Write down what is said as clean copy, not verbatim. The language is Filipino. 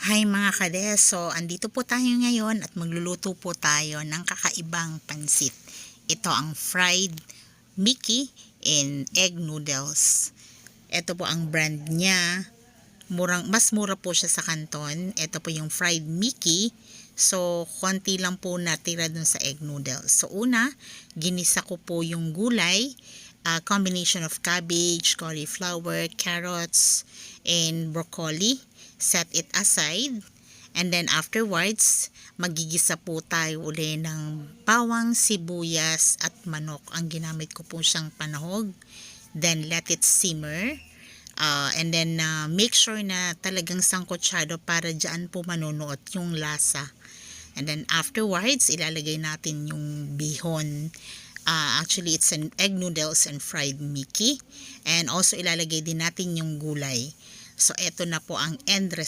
Hi mga kades, so andito po tayo ngayon at magluluto po tayo ng kakaibang pansit. Ito ang fried Mickey and egg noodles. Ito po ang brand niya. Mas mura po siya sa kanton. Ito po yung fried Mickey. So, konti lang po natira dun sa egg noodles. So, una, ginisa ko po yung gulay. Combination of cabbage, cauliflower, carrots, and broccoli. Set it aside. And then afterwards, magigisa po tayo uli ng bawang, sibuyas, at manok. Ang ginamit ko po siyang panahog. Then let it simmer. And then make sure na talagang sangkotsyado para dyan po manunuot yung lasa. And then afterwards, ilalagay natin yung bihon. Actually, it's an egg noodles and fried Mickey. And also ilalagay din natin yung gulay. So, eto na po ang end result.